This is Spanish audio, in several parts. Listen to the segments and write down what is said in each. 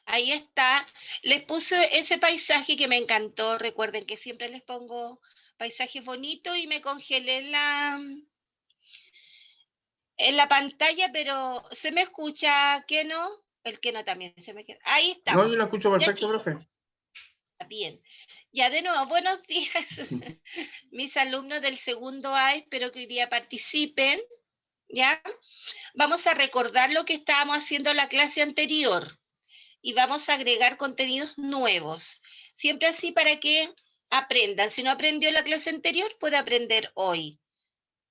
Ahí está. Les puse ese paisaje que me encantó. Recuerden que siempre les pongo paisajes bonitos y me congelé en la pantalla, pero ¿se me escucha que no? El que no también se me queda. Ahí No, estamos. yo lo escucho Ya, perfecto, chicos. profe. Bien. Ya de nuevo, buenos días, mis alumnos del segundo A. Espero que hoy día participen. ¿Ya? Vamos a recordar lo que estábamos haciendo en la clase anterior y vamos a agregar contenidos nuevos. Siempre así para que aprendan. Si no aprendió en la clase anterior, puede aprender hoy.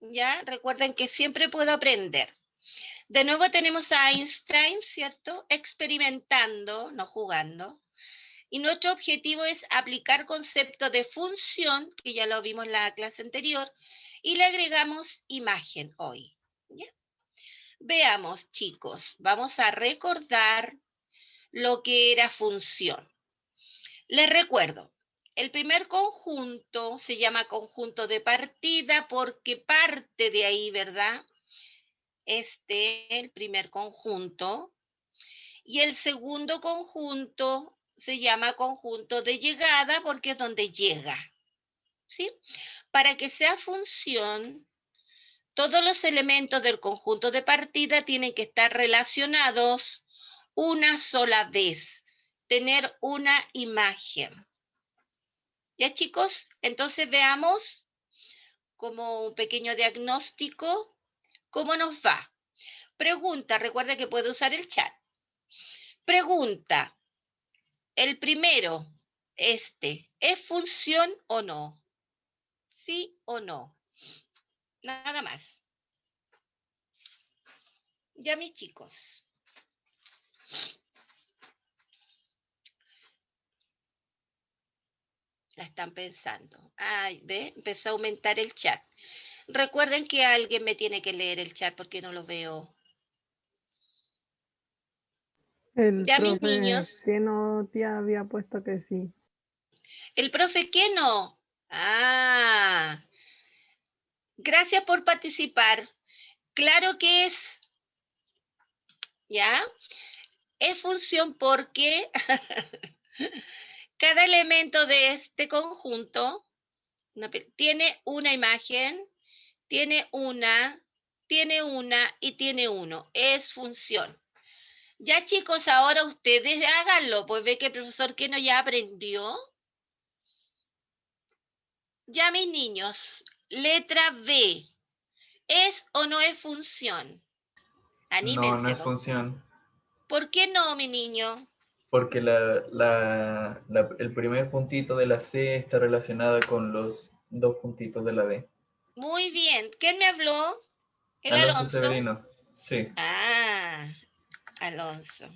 ¿Ya? Recuerden que siempre puedo aprender. De nuevo tenemos a Einstein, ¿cierto? Experimentando, no jugando. Y nuestro objetivo es aplicar concepto de función, que ya lo vimos en la clase anterior, y le agregamos imagen hoy. ¿Ya? Veamos, chicos, vamos a recordar lo que era función. Les recuerdo, el primer conjunto se llama conjunto de partida porque parte de ahí, ¿verdad? El primer conjunto. Y el segundo conjunto se llama conjunto de llegada porque es donde llega. ¿Sí? Para que sea función, todos los elementos del conjunto de partida tienen que estar relacionados una sola vez, tener una imagen. ¿Ya, chicos? Entonces veamos como un pequeño diagnóstico cómo nos va. Pregunta, recuerda que puede usar el chat. Pregunta, el primero, ¿es función o no? ¿Sí o no? Nada más. Ya, mis chicos. La están pensando. Ay, ¿ve? Empezó a aumentar el chat. Recuerden que alguien me tiene que leer el chat porque no lo veo. El Ya, mis profe niños. que no te había puesto que sí. ¿El profe qué no? Ah, gracias por participar. Claro que es, ¿ya? Es función porque cada elemento de este conjunto tiene una imagen, tiene una y tiene uno. Es función. Ya, chicos, ahora ustedes háganlo, pues ve que el profesor Keno ya aprendió. Ya, mis niños, letra B. ¿Es o no es función? No, no Anímense, es ¿no? función. ¿Por qué no, mi niño? Porque el primer puntito de la C está relacionada con los dos puntitos de la D. Muy bien. ¿Quién me habló? ¿El Alonso Alonso? Severino. Sí. Ah, Alonso.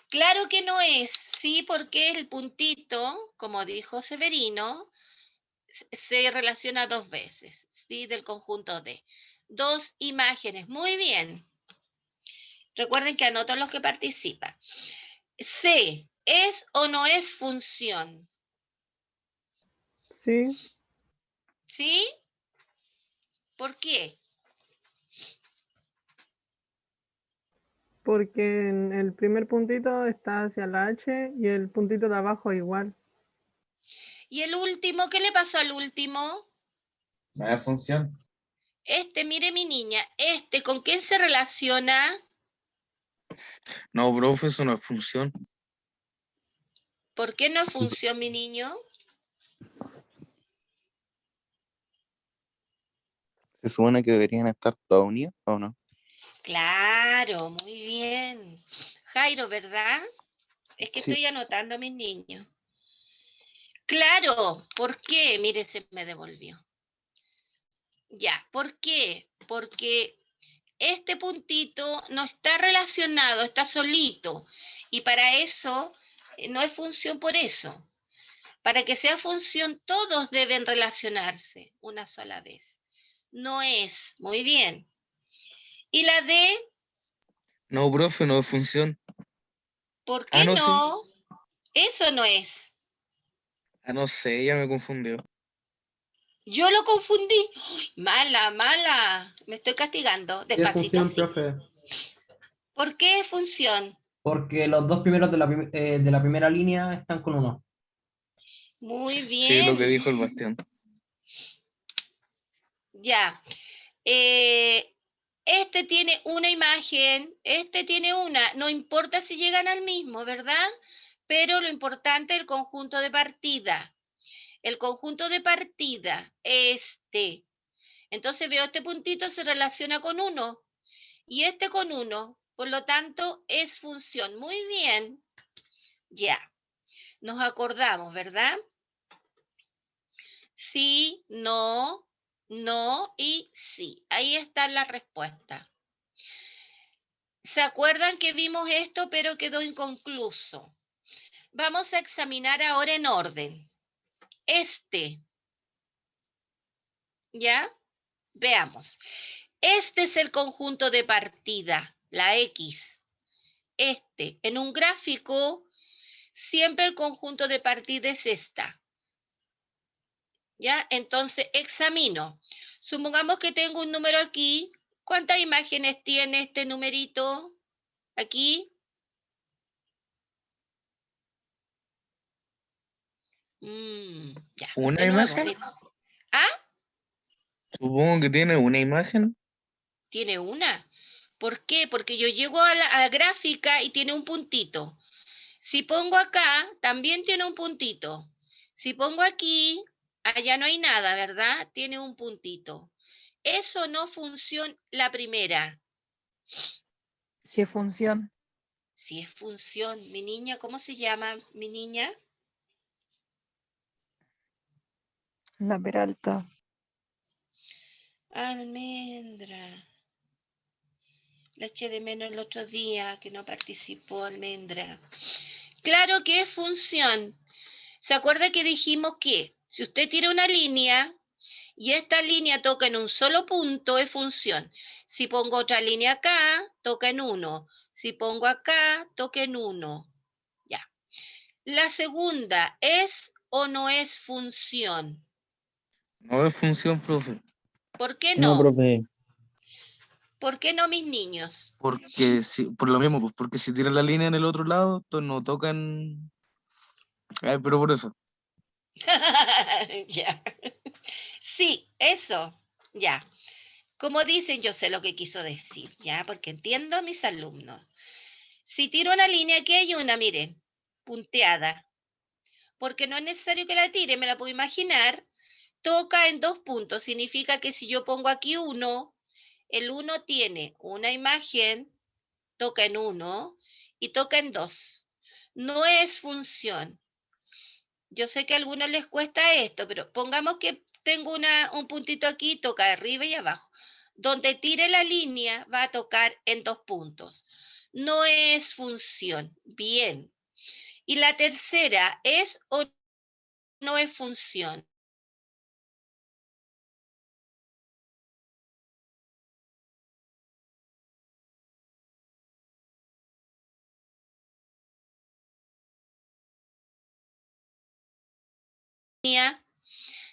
Claro que no es, sí, porque el puntito, como dijo Severino, se relaciona dos veces, sí, del conjunto D. Dos imágenes, muy bien. Recuerden que anoto los que participan. C, ¿es o no es función? Sí, ¿Sí? ¿Por qué? porque en el primer puntito está hacia la H y el puntito de abajo igual. ¿Y el último? ¿Qué le pasó al último? No es función. Mire mi niña, ¿con quién se relaciona? No, profe, eso no es función. ¿Por qué no es función, mi niño? ¿Se supone que deberían estar todos unidos o no? Claro, muy bien. Jairo, ¿verdad? Es que Sí. estoy anotando a mis niños. Claro, ¿por qué? Mire, se me devolvió. Ya, ¿por qué? Porque este puntito no está relacionado, está solito. Y para eso no es función por eso. Para que sea función, todos deben relacionarse una sola vez. No es. Muy bien. ¿Y la D? No, profe, no es función. ¿Por Ah, qué no, sí. no? Eso no es. Ah, no sé, ya me confundió. Yo lo confundí. ¡Ay! Mala, mala. Me estoy castigando. ¿Qué Despacito, función, sí. profe? ¿Por qué función? porque los dos primeros de la primera línea están con 1. Muy Sí, lo que bien. dijo el Bastián. Ya. Este tiene una imagen, este tiene una. No importa si llegan al mismo, ¿verdad? Pero lo importante es el conjunto de partida. El conjunto de partida, este. Entonces veo este puntito se relaciona con 1 y este con 1. Por lo tanto, es función. Muy bien. Ya. Nos acordamos, ¿verdad? Sí, no, no y sí. Ahí está la respuesta. ¿Se acuerdan que vimos esto pero quedó inconcluso? Vamos a examinar ahora en orden. Este. ¿Ya? Veamos. Este es el conjunto de partida, la X. Este. En un gráfico, siempre el conjunto de partida es esta. ¿Ya? Entonces, examino. Supongamos que tengo un número aquí. ¿Cuántas imágenes tiene este numerito? Aquí. Ya. ¿Una De nuevo. imagen? Mira. ¿Ah? Supongo que tiene una imagen. Tiene una. ¿Por qué? Porque yo llego a la gráfica y tiene un puntito. Si pongo acá, también tiene un puntito. Si pongo aquí, allá no hay nada, ¿verdad? Tiene un puntito. Eso no funciona la primera. Si es función, Si es función, mi niña, ¿cómo se llama mi niña? la peralta. Almendra. La eché de menos el otro día que no participó Almendra. Claro que es función. ¿Se acuerda que dijimos que si usted tira una línea y esta línea toca en un solo punto, es función? Si pongo otra línea acá, toca en 1. Si pongo acá, toca en 1. Ya. La segunda, ¿es o no es función? No es función, profe. ¿Por qué No, no? profe. ¿Por qué no, mis niños? Porque si, por lo mismo, pues, porque si tira la línea en el otro lado, entonces no tocan. Pero por eso. Ya. Sí, eso. Ya. Como dicen, yo sé lo que quiso decir, ¿ya? Porque entiendo a mis alumnos. Si tiro una línea, aquí hay una, miren, punteada. Porque no es necesario que la tire, me la puedo imaginar. Toca en 2 puntos. Significa que si yo pongo aquí 1, el 1 tiene una imagen, toca en 1 y toca en 2. No es función. Yo sé que a algunos les cuesta esto, pero pongamos que tengo un puntito aquí, toca arriba y abajo. Donde tire la línea va a tocar en 2 puntos. No es función. Bien. Y la tercera, ¿es o no es función?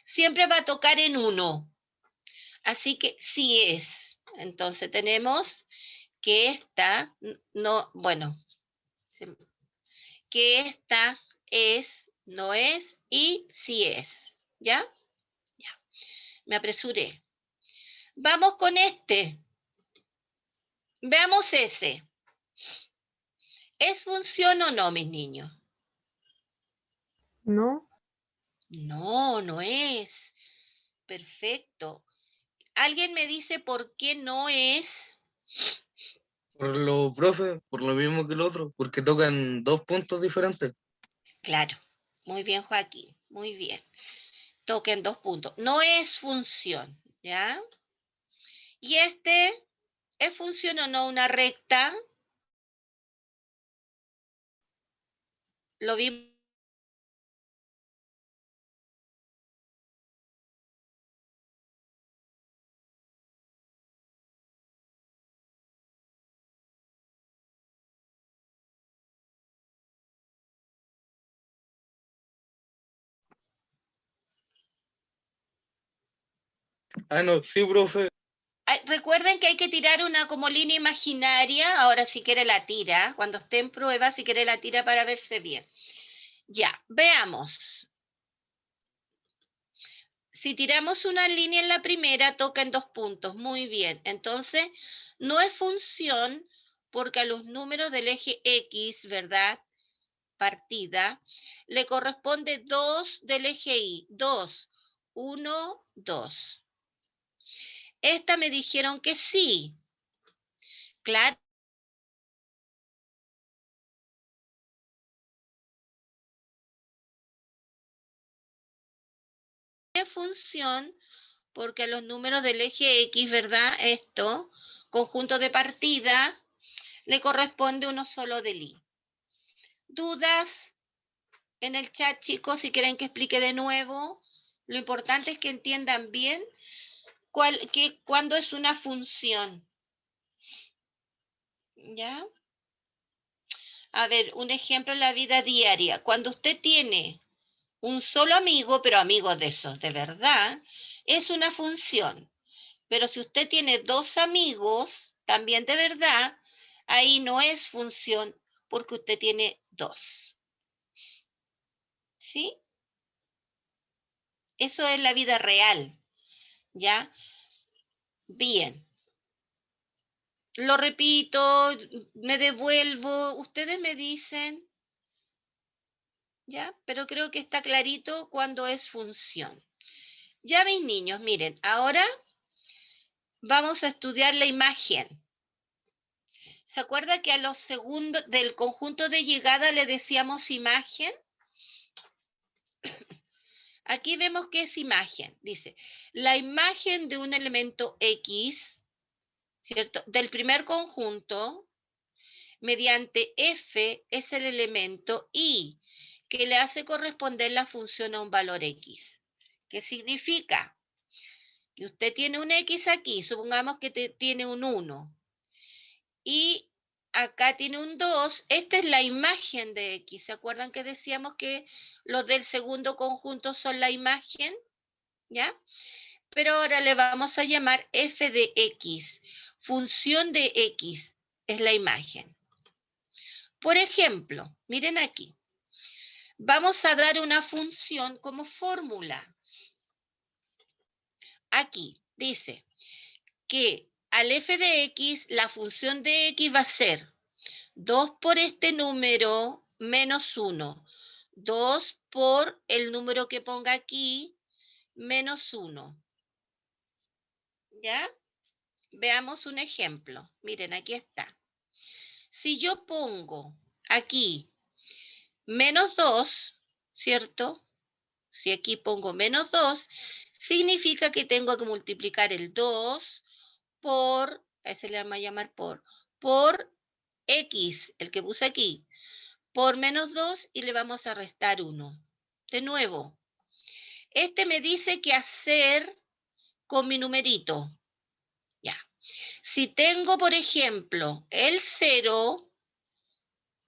Siempre va a tocar en 1. Así que sí es. Entonces tenemos que esta, no, bueno, que esta es, no es y sí es. ¿Ya? Ya. Me apresuré. Vamos con este. Veamos ese. ¿Es función o no, mis niños? ¿No? No, no es. Perfecto. ¿Alguien me dice por qué no es? Por lo, profe, por lo mismo que el otro, porque tocan 2 puntos diferentes. Claro. Muy bien, Joaquín. Muy bien. Toquen 2 puntos. No es función, ¿ya? ¿Y este es función o no una recta? Lo vimos. No, sí, profe. recuerden que hay que tirar una como línea imaginaria. Ahora si quiere la tira. Cuando esté en prueba, si quiere la tira para verse bien. Ya, veamos. Si tiramos una línea en la primera, toca en 2 puntos. Muy bien. Entonces, no es función porque a los números del eje X, ¿verdad? Partida, le corresponde 2 del eje Y. 2, 1, 2. Esta me dijeron que sí. Claro. Es función porque a los números del eje X, ¿verdad? Esto, conjunto de partida, le corresponde uno solo del Y. ¿Dudas en el chat, chicos? Si quieren que explique de nuevo. Lo importante es que entiendan bien cuándo es una función. ¿Ya? A ver, un ejemplo en la vida diaria. Cuando usted tiene un solo amigo, pero amigos de esos de verdad, es una función. Pero si usted tiene 2 amigos, también de verdad, ahí no es función porque usted tiene 2. ¿Sí? Eso es la vida real. ¿Ya? Bien. Lo repito, me devuelvo, ustedes me dicen, ¿ya? Pero creo que está clarito cuando es función. Ya mis niños, miren, ahora vamos a estudiar la imagen. ¿Se acuerda que a los segundos del conjunto de llegada le decíamos imagen? Aquí vemos que es imagen. Dice, la imagen de un elemento X, ¿cierto? Del primer conjunto, mediante F es el elemento Y, que le hace corresponder la función a un valor X. ¿Qué significa? Que usted tiene un X aquí, supongamos que tiene un 1. Y acá tiene un 2. Esta es la imagen de X. ¿Se acuerdan que decíamos que los del segundo conjunto son la imagen? ¿Ya? Pero ahora le vamos a llamar f de X. Función de X es la imagen. Por ejemplo, miren aquí. Vamos a dar una función como fórmula. Aquí dice que al f de X, la función de X va a ser 2 por este número menos 1. 2 por el número que ponga aquí menos 1. ¿Ya? Veamos un ejemplo. Miren, aquí está. Si yo pongo aquí menos 2, ¿cierto? Si aquí pongo menos 2, significa que tengo que multiplicar el 2 por, a ese le vamos a llamar por X, el que puse aquí, por menos 2 y le vamos a restar 1. De nuevo, este me dice qué hacer con mi numerito. Ya. Si tengo, por ejemplo, el 0,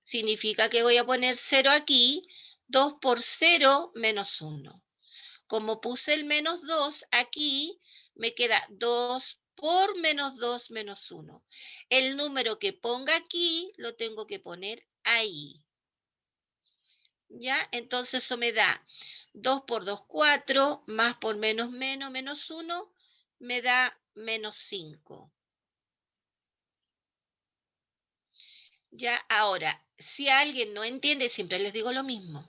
significa que voy a poner 0 aquí, 2 por 0 menos 1. Como puse el menos 2 aquí, me queda 2 por menos 2 menos 1. El número que ponga aquí, lo tengo que poner ahí. ¿Ya? Entonces eso me da 2 por 2, 4, más por menos, menos 1, me da menos 5. Ya, ahora, si alguien no entiende, siempre les digo lo mismo.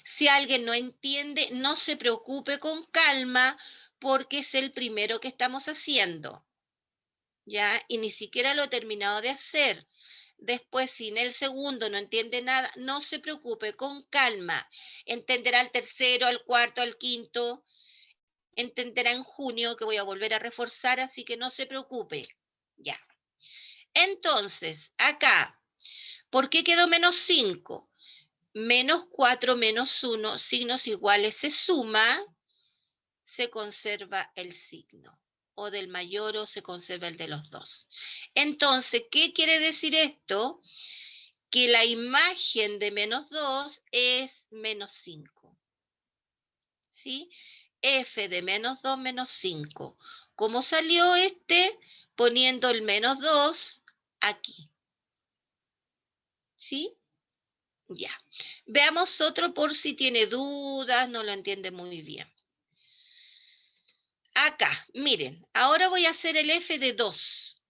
Si alguien no entiende, no se preocupe, con calma, porque es el primero que estamos haciendo. ¿Ya? Y ni siquiera lo he terminado de hacer. Después, si en el segundo no entiende nada, no se preocupe, con calma. Entenderá al tercero, al cuarto, al quinto. Entenderá en junio que voy a volver a reforzar, así que no se preocupe. Ya. Entonces, acá, ¿por qué quedó menos 5? Menos 4 menos 1, signos iguales se suma, se conserva el signo. O del mayor o se conserva el de los dos. Entonces, ¿qué quiere decir esto? Que la imagen de menos 2 es menos 5. ¿Sí? F de menos 2 menos 5. ¿Cómo salió este? poniendo el menos 2 aquí. ¿Sí? Ya. Veamos otro por si tiene dudas, no lo entiende muy bien. Acá, miren, ahora voy a hacer el f de 2.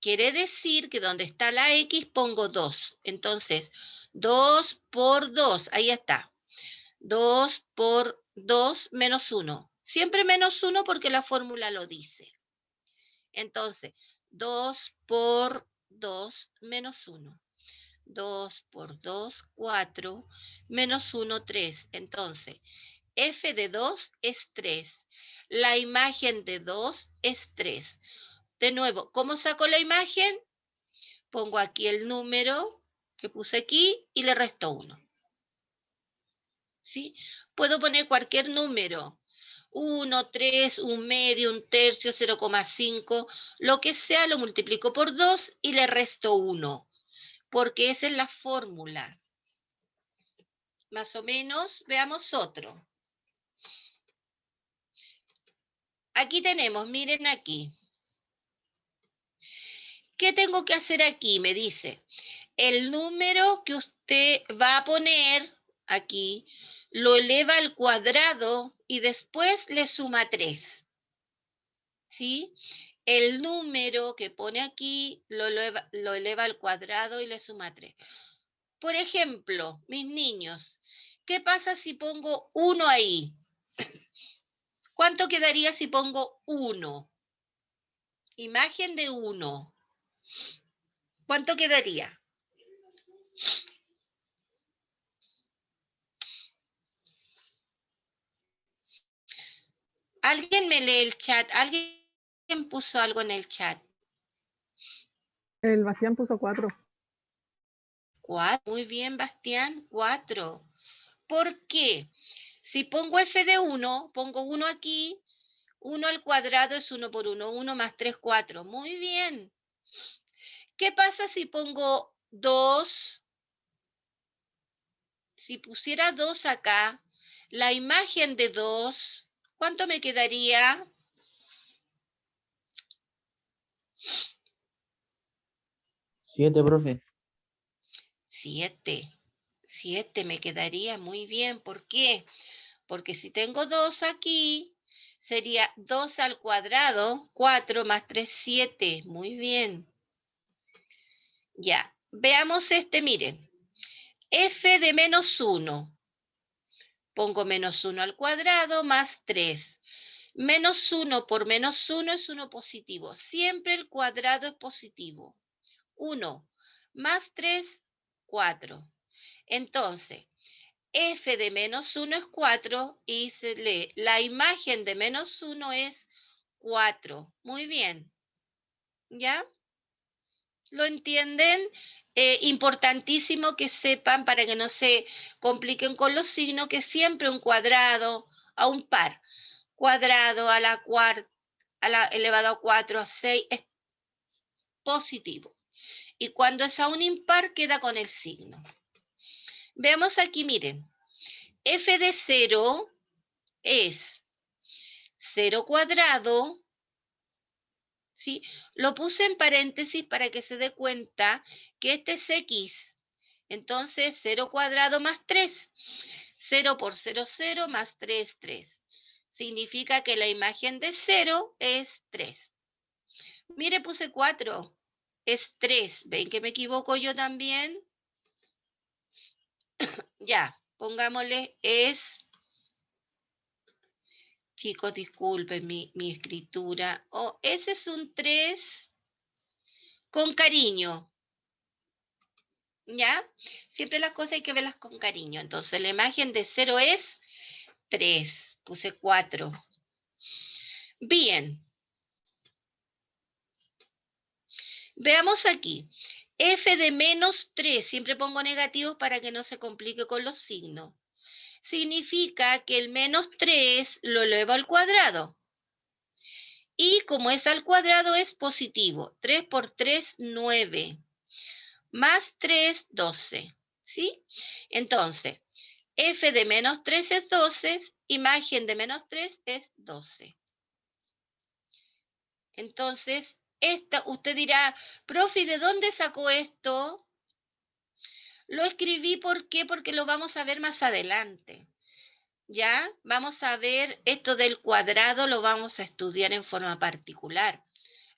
Quiere decir que donde está la x pongo 2. Entonces, 2 por 2, ahí está. 2 por 2 menos 1. Siempre menos 1 porque la fórmula lo dice. Entonces, 2 por 2 menos 1. 2 por 2, 4, menos 1, 3. Entonces, f de 2 es 3. La imagen de 2 es 3. De nuevo, ¿cómo saco la imagen? Pongo aquí el número que puse aquí y le resto 1. ¿Sí? Puedo poner cualquier número. 1, 3, 1 medio, 1 tercio, 0,5. Lo que sea lo multiplico por 2 y le resto 1. Porque esa es la fórmula. Más o menos, veamos otro. Aquí tenemos, miren aquí. ¿Qué tengo que hacer aquí? Me dice, el número que usted va a poner aquí, lo eleva al cuadrado y después le suma 3. ¿Sí? El número que pone aquí, lo eleva al cuadrado y le suma 3. Por ejemplo, mis niños, ¿qué pasa si pongo 1 ahí? ¿Cuánto quedaría si pongo 1? Imagen de 1. ¿Cuánto quedaría? ¿Alguien me lee el chat? ¿Alguien puso algo en el chat? El Bastián puso 4. 4. Muy bien, Bastián. 4. ¿Por qué? Si pongo f de 1, pongo 1 aquí, 1 al cuadrado es 1 por 1. 1 más 3, 4. Muy bien. ¿Qué pasa si pongo 2? Si pusiera 2 acá, la imagen de 2, ¿cuánto me quedaría? 7, profe. 7. 7 me quedaría muy bien. ¿Por qué? Porque si tengo 2 aquí, sería 2 al cuadrado, 4 más 3, 7. Muy bien. Ya, veamos este, miren. F de menos 1. Pongo menos 1 al cuadrado más 3. Menos 1 por menos 1 es 1 positivo. Siempre el cuadrado es positivo. 1 más 3, 4. Entonces, f de menos 1 es 4 y se lee, la imagen de menos 1 es 4. Muy bien. ¿Ya? ¿Lo entienden? Importantísimo que sepan para que no se compliquen con los signos que siempre un cuadrado a un par, cuadrado a la cuarta, elevado a 4 a 6 es positivo. Y cuando es a un impar queda con el signo. Veamos aquí, miren. F de 0 es 0 cuadrado, ¿sí? Lo puse en paréntesis para que se dé cuenta que este es X. Entonces, 0 cuadrado más 3. 0 por 0, 0 más 3, 3. Significa que la imagen de 0 es 3. Mire, puse 4. Es 3. ¿Ven que me equivoco yo también? Ya, pongámosle es... Chicos, disculpen mi escritura. Oh, ese es un 3 con cariño. ¿Ya? Siempre las cosas hay que verlas con cariño. Entonces, la imagen de 0 es 3. Puse 4. Bien. Veamos aquí. F de menos 3. Siempre pongo negativos para que no se complique con los signos. Significa que el menos 3 lo elevo al cuadrado. Y como es al cuadrado es positivo. 3 por 3, 9. Más 3, 12. ¿Sí? Entonces, f de menos 3 es 12. Imagen de menos 3 es 12. Entonces, usted dirá, profe, ¿de dónde sacó esto? Lo escribí, ¿por qué? Porque lo vamos a ver más adelante. ¿Ya? Vamos a ver esto del cuadrado, lo vamos a estudiar en forma particular.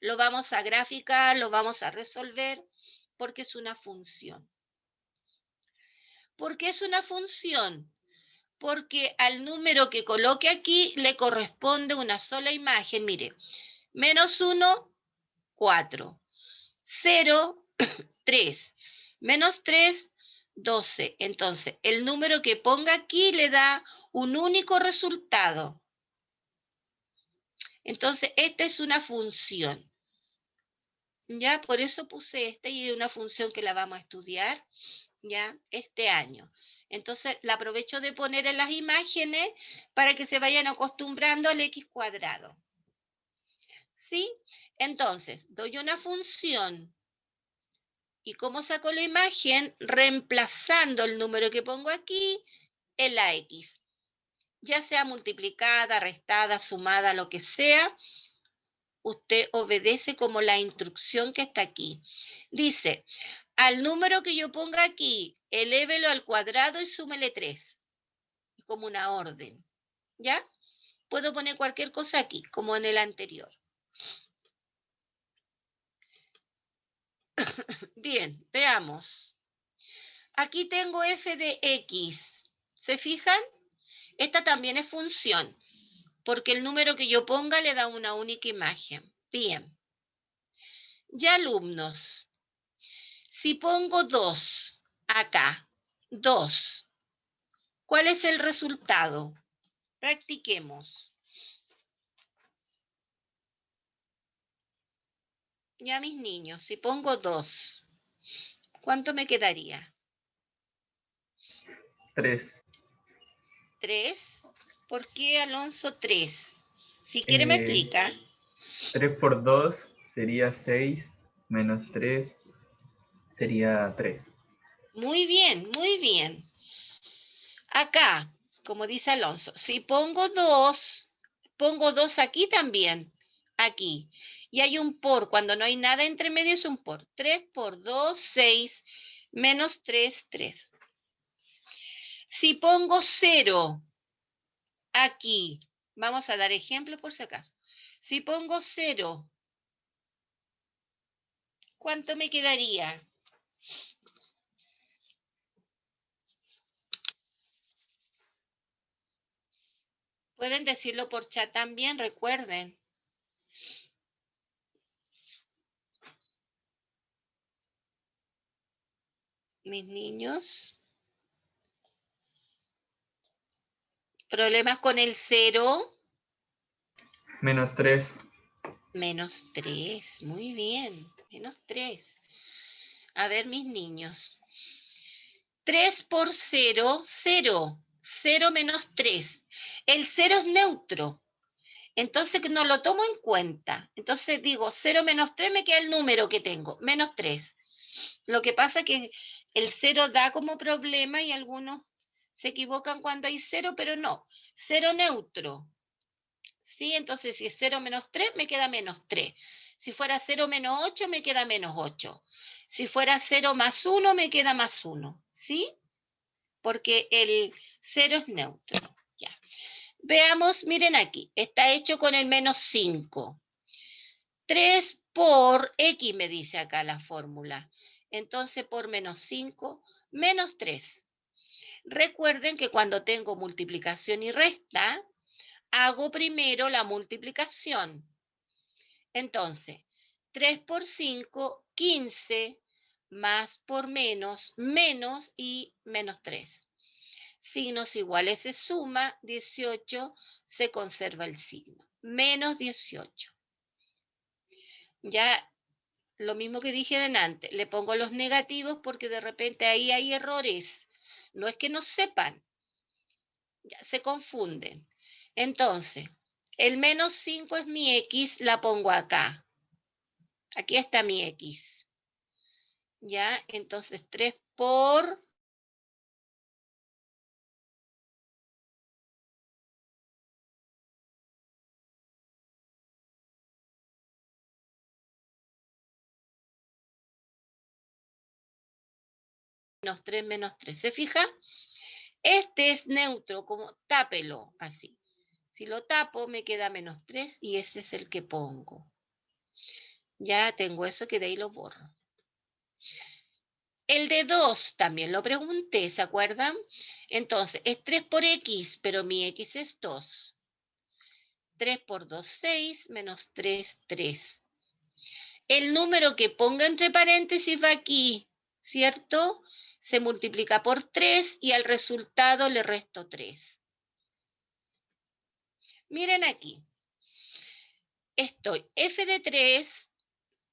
Lo vamos a graficar, lo vamos a resolver, porque es una función. ¿Por qué es una función? Porque al número que coloque aquí le corresponde una sola imagen. Mire, -1, 4. 0, 3. -3, 12. Entonces, el número que ponga aquí le da un único resultado. Entonces, esta es una función. Ya, por eso puse esta y es una función que la vamos a estudiar ya este año. Entonces, la aprovecho de poner en las imágenes para que se vayan acostumbrando al x cuadrado. ¿Sí? Entonces, doy una función. ¿Y cómo saco la imagen? Reemplazando el número que pongo aquí en la x. Ya sea multiplicada, restada, sumada, lo que sea, usted obedece como la instrucción que está aquí. Dice, al número que yo ponga aquí, elévelo al cuadrado y súmele 3. Es como una orden. ¿Ya? Puedo poner cualquier cosa aquí, como en el anterior. Bien, veamos. Aquí tengo f de x. ¿Se fijan? Esta también es función, porque el número que yo ponga le da una única imagen. Bien. Ya, alumnos, si pongo 2 acá, 2, ¿cuál es el resultado? Practiquemos. Ya, mis niños, si pongo 2, ¿cuánto me quedaría? 3. 3. ¿Por qué, Alonso, 3? Si quiere me explica. 3 por 2 sería 6, menos 3 sería 3. Muy bien, muy bien. Acá, como dice Alonso, si pongo 2 aquí también, aquí. Y hay un por, cuando no hay nada entre medio es un por. 3 por 2, 6, menos 3, 3. Si pongo 0 aquí, vamos a dar ejemplo por si acaso. Si pongo 0, ¿cuánto me quedaría? Pueden decirlo por chat también, recuerden. Mis niños. ¿Problemas con el 0? Menos 3. Menos 3, muy bien, menos 3. A ver, mis niños. 3 por 0, 0. 0 menos 3. El 0 es neutro, entonces no lo tomo en cuenta. Entonces digo, 0 menos 3 me queda el número que tengo, menos 3. Lo que pasa es que el 0 da como problema y algunos se equivocan cuando hay 0, pero no. 0 neutro. ¿Sí? Entonces, si es 0 menos 3, me queda menos 3. Si fuera 0 menos 8, me queda menos 8. Si fuera 0 más 1, me queda más 1. ¿Sí? Porque el 0 es neutro. Ya. Veamos, miren aquí. Está hecho con el menos 5. 3 por x me dice acá la fórmula. Entonces, por menos 5, menos 3. Recuerden que cuando tengo multiplicación y resta, hago primero la multiplicación. Entonces, 3 por 5, 15, más por menos, menos y menos 3. Signos iguales se suma, 18, se conserva el signo. Menos 18. Ya, lo mismo que dije delante, le pongo los negativos porque de repente ahí hay errores. No es que no sepan, ya se confunden. Entonces, el menos 5 es mi x, la pongo acá. Aquí está mi x. ¿Ya? Entonces 3 por menos 3 menos 3. ¿Se fija? Este es neutro, como tápelo así. Si lo tapo, me queda menos 3 y ese es el que pongo. Ya tengo eso que de ahí lo borro. El de 2 también lo pregunté, ¿se acuerdan? Entonces, es 3 por x, pero mi x es 2. 3 por 2, 6, menos 3, 3. El número que ponga entre paréntesis va aquí, ¿cierto? Se multiplica por 3 y al resultado le resto 3. Miren aquí. Estoy f de 3,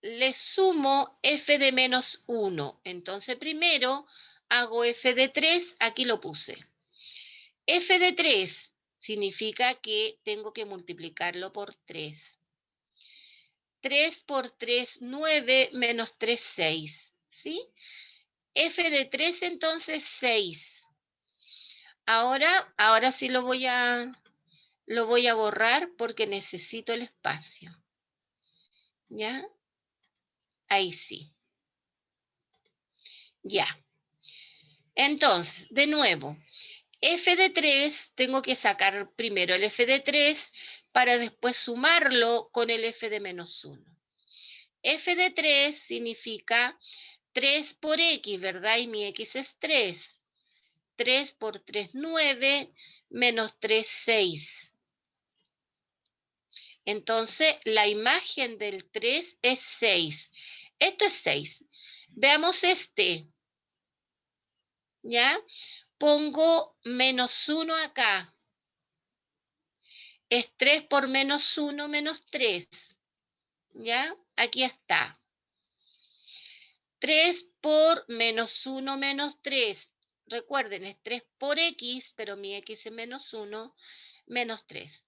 le sumo f de menos 1. Entonces primero hago f de 3, aquí lo puse. F de 3 significa que tengo que multiplicarlo por 3. 3 por 3, 9, menos 3, 6. ¿Sí? F de 3 entonces 6. Ahora sí lo voy a borrar porque necesito el espacio. ¿Ya? Ahí sí. Ya. Entonces, de nuevo, f de 3, tengo que sacar primero el f de 3 para después sumarlo con el f de menos 1. F de 3 significa 3 por x, ¿verdad? Y mi x es 3. 3 por 3, 9, menos 3, 6. Entonces, la imagen del 3 es 6. Esto es 6. Veamos este. ¿Ya? Pongo menos 1 acá. Es 3 por menos 1, menos 3. ¿Ya? Aquí está. 3 por menos 1, menos 3. Recuerden, es 3 por x, pero mi x es menos 1, menos 3.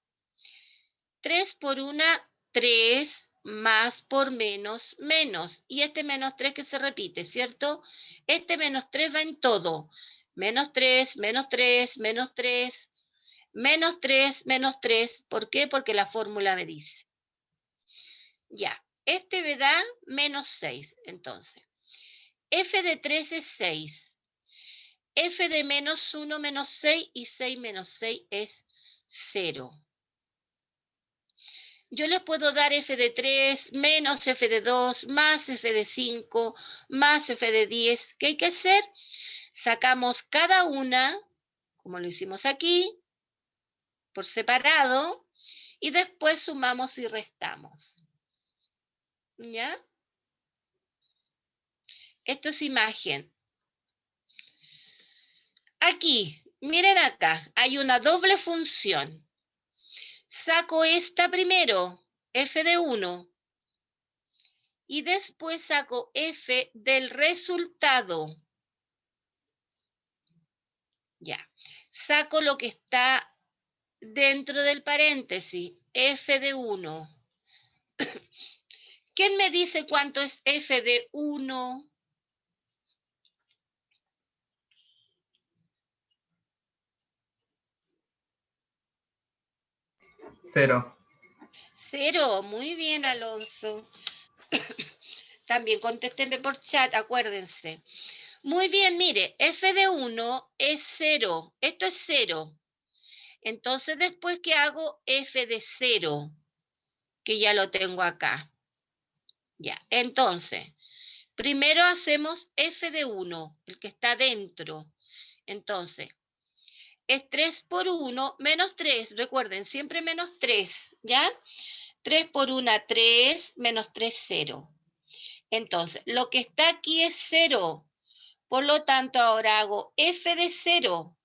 3 por 1, 3, más por menos, menos. Y este menos 3 que se repite, ¿cierto? Este menos 3 va en todo. Menos 3, menos 3, menos 3, menos 3, menos 3. ¿Por qué? Porque la fórmula me dice. Ya, este me da menos 6, entonces. F de 3 es 6. F de menos 1, menos 6, y 6 menos 6 es 0. Yo les puedo dar f de 3, menos f de 2, más f de 5, más f de 10. ¿Qué hay que hacer? Sacamos cada una, como lo hicimos aquí, por separado, y después sumamos y restamos. ¿Ya? Esto es imagen. Aquí, miren acá, hay una doble función. Saco esta primero, f de 1, y después saco f del resultado. Ya, saco lo que está dentro del paréntesis, f de 1. ¿Quién me dice cuánto es f de 1? Cero. 0, muy bien, Alonso. También contéstenme por chat, acuérdense. Muy bien, mire, f de 1 es 0. Esto es 0. Entonces, después, ¿qué hago? F de 0, que ya lo tengo acá. Ya, entonces, primero hacemos f de 1, el que está dentro. Entonces, es 3 por 1, menos 3. Recuerden, siempre menos 3, ¿ya? 3 por 1, 3, menos 3, 0. Entonces, lo que está aquí es 0. Por lo tanto, ahora hago f de 0.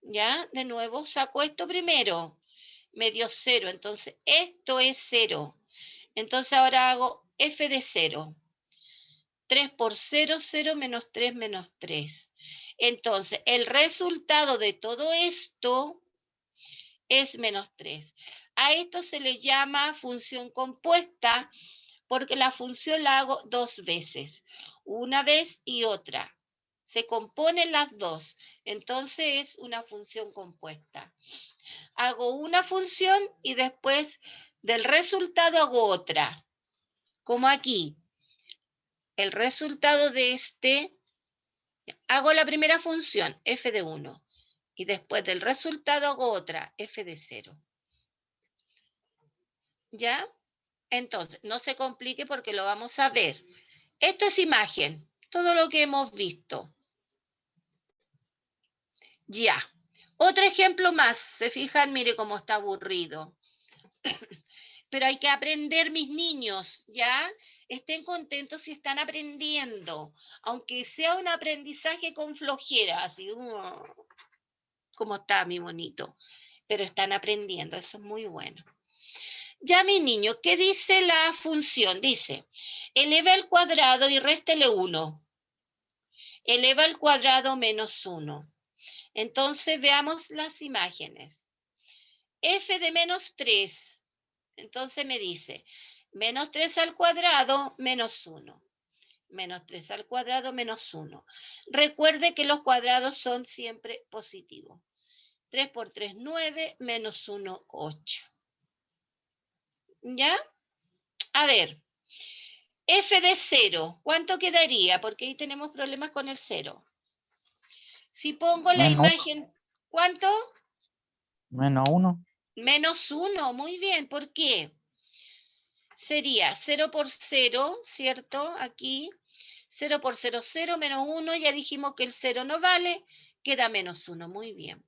¿Ya? De nuevo, saco esto primero. Me dio 0. Entonces, esto es 0. Entonces, ahora hago f de 0. 3 por 0, 0, menos 3, menos 3. Entonces, el resultado de todo esto es menos 3. A esto se le llama función compuesta porque la función la hago dos veces, una vez y otra. Se componen las dos, entonces es una función compuesta. Hago una función y después del resultado hago otra, como aquí. El resultado de este Hago la primera función, f de 1. Y después del resultado hago otra, f de 0. ¿Ya? Entonces, no se complique porque lo vamos a ver. Esto es imagen, todo lo que hemos visto. Ya. Otro ejemplo más. ¿Se fijan? Mire cómo está aburrido. Pero hay que aprender, mis niños, ¿ya? Estén contentos si están aprendiendo. Aunque sea un aprendizaje con flojera, así como está mi bonito. Pero están aprendiendo, eso es muy bueno. Ya, mis niños, ¿qué dice la función? Dice, eleva al cuadrado y réstele 1. Eleva al cuadrado menos 1. Entonces, veamos las imágenes. F de menos 3. Entonces me dice, menos 3 al cuadrado menos 1. Menos 3 al cuadrado menos 1. Recuerde que los cuadrados son siempre positivos. 3 por 3, 9, menos 1, 8. ¿Ya? A ver, f de 0, ¿cuánto quedaría? Porque ahí tenemos problemas con el 0. Si pongo la imagen, ¿cuánto? Menos 1. Menos 1, muy bien, ¿por qué? Sería 0 por 0, ¿cierto? Aquí, 0 por 0, 0, menos 1, ya dijimos que el 0 no vale, queda menos 1, muy bien.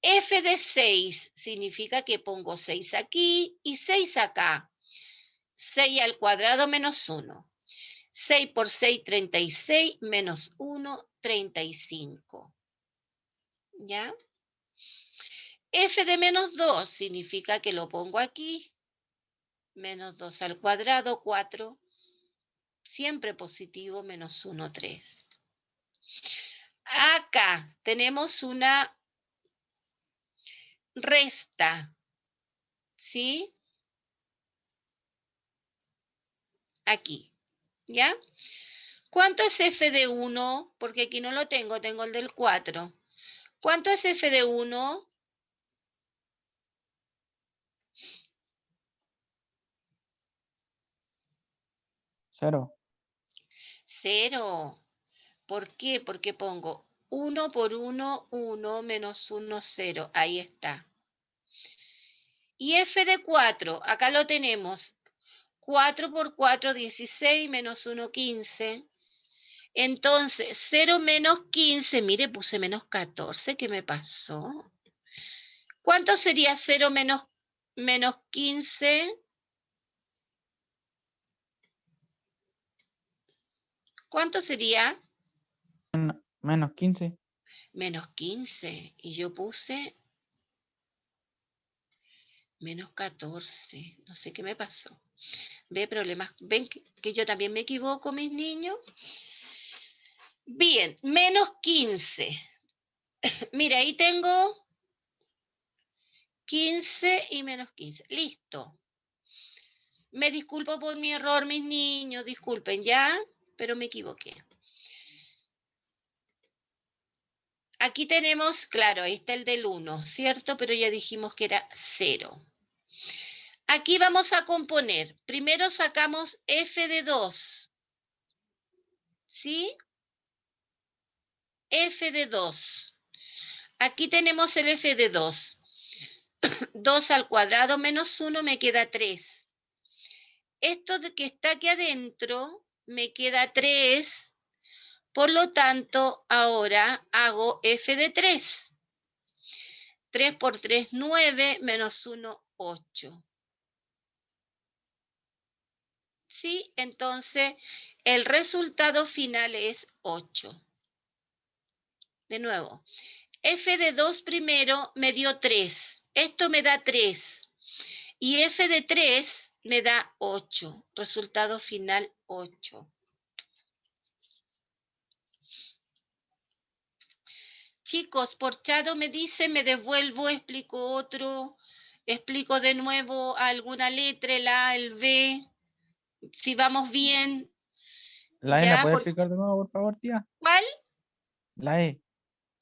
F de 6 significa que pongo 6 aquí y 6 acá. 6 al cuadrado menos 1. 6 por 6, 36, menos 1, 35. ¿Ya? F de menos 2 significa que lo pongo aquí. Menos 2 al cuadrado, 4. Siempre positivo, menos 1, 3. Acá tenemos una resta. ¿Sí? Aquí. ¿Ya? ¿Cuánto es f de 1? Porque aquí no lo tengo, tengo el del 4. ¿Cuánto es f de 1? 0. 0. ¿Por qué? Porque pongo 1 por 1, 1, menos 1, 0. Ahí está. Y f de 4, acá lo tenemos. 4 por 4, 16, menos 1, 15. Entonces, 0 menos 15, mire, puse menos 14, ¿qué me pasó? ¿Cuánto sería 0 menos 15? ¿Cuánto sería? Menos 15. Menos 15. Y yo puse menos 14. No sé qué me pasó. ¿Ve problemas? ¿Ven que yo también me equivoco, mis niños? Bien, menos 15. Mira, ahí tengo 15 y menos 15. Listo. Me disculpo por mi error, mis niños. Disculpen, ¿ya? Pero me equivoqué. Aquí tenemos, claro, ahí está el del 1, ¿cierto? Pero ya dijimos que era 0. Aquí vamos a componer. Primero sacamos f de 2. ¿Sí? F de 2. Aquí tenemos el f de 2. 2 al cuadrado menos 1 me queda 3. Esto de que está aquí adentro me queda 3. Por lo tanto, ahora hago f de 3. 3 por 3, 9, menos 1, 8. ¿Sí? Entonces, el resultado final es 8. De nuevo, f de 2 primero me dio 3. Esto me da 3. Y f de 3 me da 8. Resultado final 8. Chicos, Porchado me dice, me devuelvo, explico otro, explico de nuevo alguna letra, el A, el B, si vamos bien. ¿La E ya, la puede explicar de nuevo, por favor, tía? ¿Cuál? La E.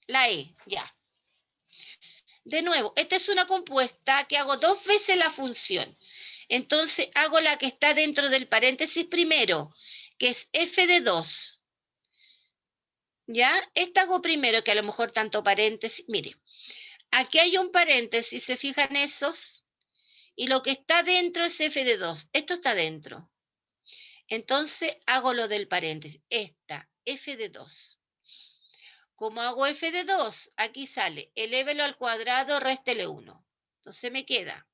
La E, ya. De nuevo, esta es una compuesta que hago 2 veces la función. Entonces hago la que está dentro del paréntesis primero, que es f de 2. ¿Ya? Esta hago primero, que a lo mejor tanto paréntesis. Mire, aquí hay un paréntesis, ¿se fijan esos? Y lo que está dentro es f de 2. Esto está dentro. Entonces hago lo del paréntesis. Esta, f de 2. Como hago f de 2, aquí sale, elévelo al cuadrado, réstele 1. Entonces me queda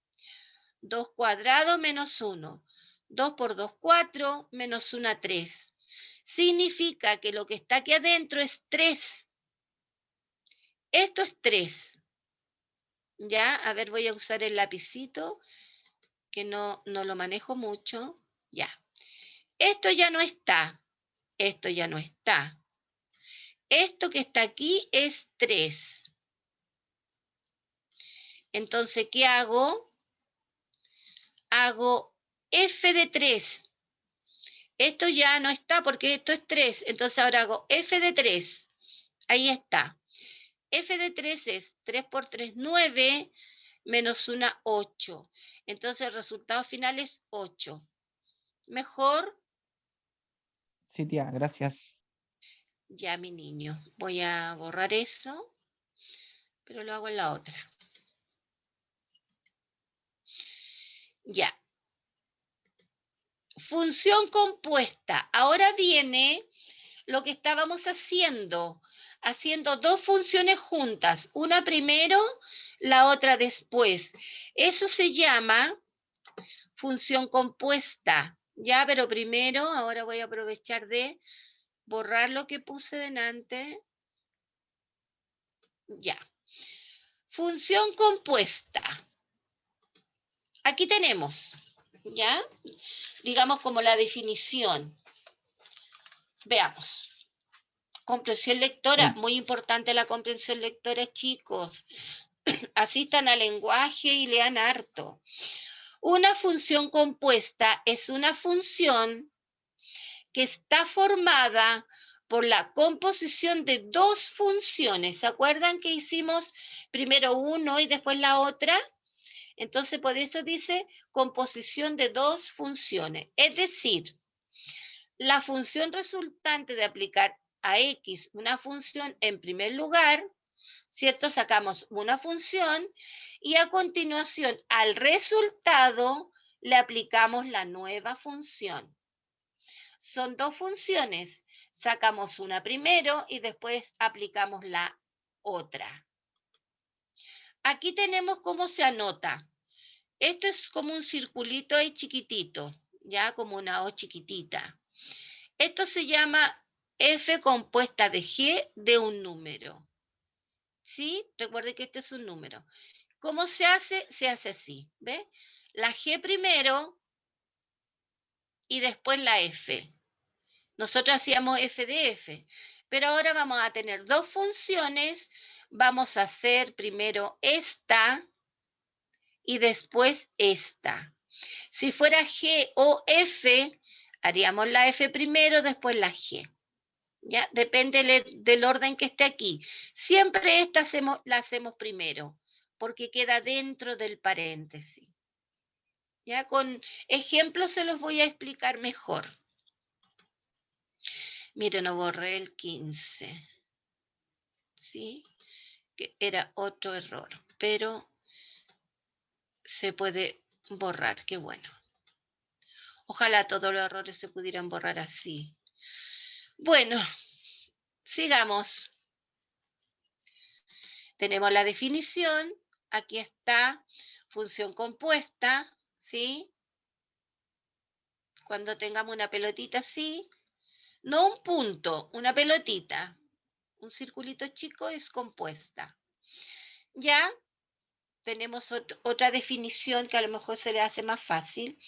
2 cuadrado menos 1. 2 por 2, 4, menos 1, 3. Significa que lo que está aquí adentro es 3. Esto es 3. Ya, a ver, voy a usar el lapicito, que no lo manejo mucho. Ya. Esto ya no está. Esto ya no está. Esto que está aquí es 3. Entonces, ¿qué hago? Hago f de 3. Esto ya no está porque esto es 3. Entonces ahora hago f de 3. Ahí está. F de 3 es 3 por 3, 9, menos 1, 8. Entonces el resultado final es 8. ¿Mejor? Sí, tía, gracias. Ya, mi niño. Voy a borrar eso, pero lo hago en la otra. Ya. Función compuesta. Ahora viene lo que estábamos haciendo dos funciones juntas, una primero, la otra después. Eso se llama función compuesta, ya, pero primero, ahora voy a aprovechar de borrar lo que puse delante. Ya. Función compuesta. Aquí tenemos, ¿ya? Digamos como la definición. Veamos. Comprensión lectora, muy importante la comprensión lectora, chicos. Asistan al lenguaje y lean harto. Una función compuesta es una función que está formada por la composición de dos funciones. ¿Se acuerdan que hicimos primero uno y después la otra? Entonces, por eso dice composición de dos funciones. Es decir, la función resultante de aplicar a X una función en primer lugar, ¿cierto? Sacamos una función y a continuación al resultado le aplicamos la nueva función. Son dos funciones, sacamos una primero y después aplicamos la otra. Aquí tenemos cómo se anota. Esto es como un circulito ahí chiquitito, ya como una O chiquitita. Esto se llama f compuesta de g de un número. ¿Sí? Recuerde que este es un número. ¿Cómo se hace? Se hace así, ¿ve? La g primero y después la f. Nosotros hacíamos f de f, pero ahora vamos a tener dos funciones. Vamos a hacer primero esta y después esta. Si fuera g o f, haríamos la f primero, después la g. ¿Ya? Depende del orden que esté aquí. Siempre esta la hacemos primero, porque queda dentro del paréntesis. ¿Ya? Con ejemplos se los voy a explicar mejor. Miren, no borré el 15. ¿Sí? Que era otro error, pero se puede borrar, qué bueno. Ojalá todos los errores se pudieran borrar así. Bueno, sigamos. Tenemos la definición, aquí está, función compuesta, ¿sí? Cuando tengamos una pelotita así, no un punto, una pelotita, un circulito chico es compuesta. Ya tenemos otra definición que a lo mejor se le hace más fácil.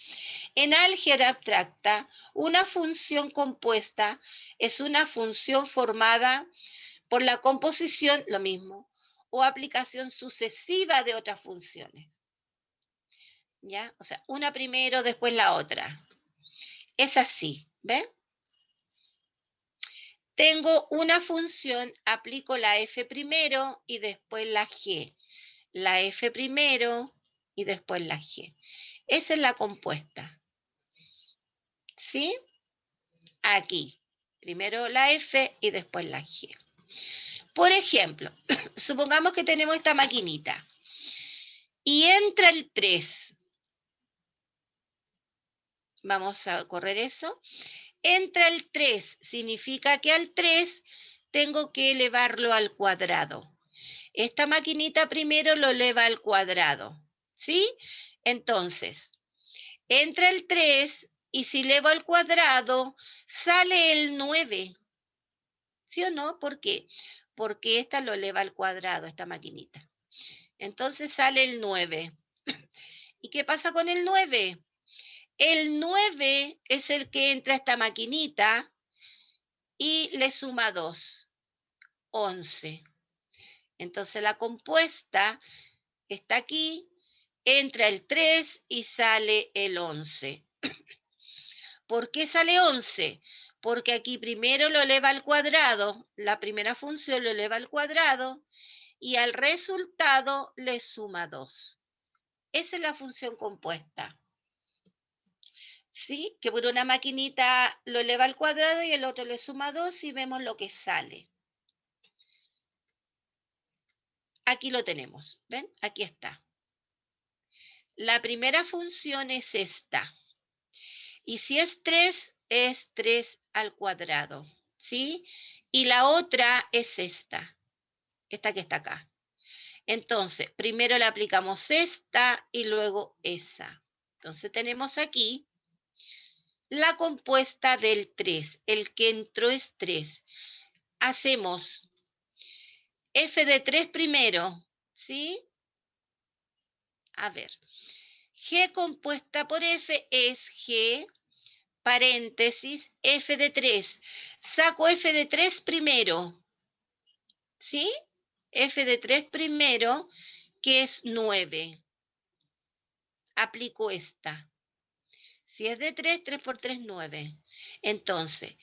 En álgebra abstracta, una función compuesta es una función formada por la composición, lo mismo, o aplicación sucesiva de otras funciones. ¿Ya? O sea, una primero, después la otra. Es así, ¿ven? Tengo una función, aplico la f primero y después la g. La f primero y después la g. Esa es la compuesta. ¿Sí? Aquí. Primero la F y después la G. Por ejemplo, supongamos que tenemos esta maquinita y entra el 3. Vamos a correr eso. Entra el 3, significa que al 3 tengo que elevarlo al cuadrado. Esta maquinita primero lo eleva al cuadrado, ¿sí? Entonces, entra el 3 y si elevo al cuadrado, sale el 9. ¿Sí o no? ¿Por qué? Porque esta lo eleva al cuadrado, esta maquinita. Entonces sale el 9. ¿Y qué pasa con el 9? El 9 es el que entra a esta maquinita y le suma 2, 11. Entonces la compuesta está aquí, entra el 3 y sale el 11. ¿Por qué sale 11? Porque aquí primero lo eleva al cuadrado, la primera función lo eleva al cuadrado y al resultado le suma 2. Esa es la función compuesta. ¿Sí? Que por una maquinita lo eleva al cuadrado y el otro le suma 2 y vemos lo que sale. Aquí lo tenemos, ¿ven? Aquí está. La primera función es esta. Y si es 3 al cuadrado, ¿sí? Y la otra es esta que está acá. Entonces, primero le aplicamos esta y luego esa. Entonces tenemos aquí la compuesta del 3. El que entró es 3. Hacemos f de 3 primero, ¿sí? A ver. G compuesta por F es G, paréntesis, F de 3. Saco F de 3 primero, ¿sí? F de 3 primero, que es 9. Aplico esta. Si es de 3, 3 por 3, 9. Entonces,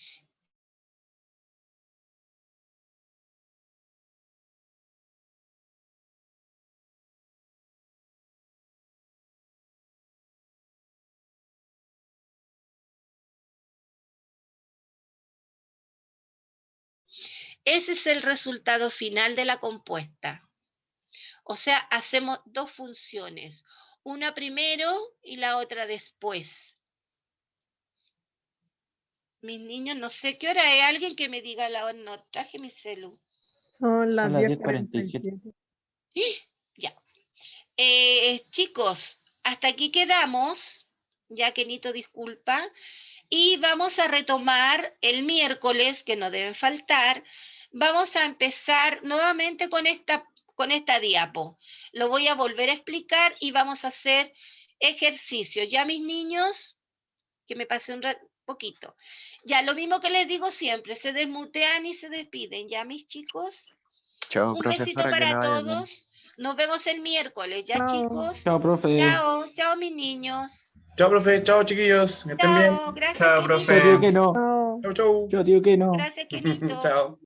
ese es el resultado final de la compuesta. O sea, hacemos dos funciones, una primero y la otra después. Mis niños, no sé qué hora es. Alguien que me diga la hora. No traje mi celu. Son las Son las 10:47. 10:47. Ya. Chicos, hasta aquí quedamos. Ya que Nito disculpa. Y vamos a retomar el miércoles, que no deben faltar. Vamos a empezar nuevamente con esta diapo. Lo voy a volver a explicar y vamos a hacer ejercicios. Ya mis niños, que me pasé un poquito. Ya, lo mismo que les digo siempre, se desmutean y se despiden. Ya, mis chicos. Chao, Un besito profesora, que le para vaya bien. todos. Nos vemos el miércoles, ya, Chao. chicos. Chao, profe. Chao, chao, mis niños. Chao, profe. Chao, chiquillos. Que estén bien. Chao, gracias, Chao, Kenito. profe. Yo digo que no. Chao. Chau, chau. Yo digo que no. Gracias, Kenito. Chao.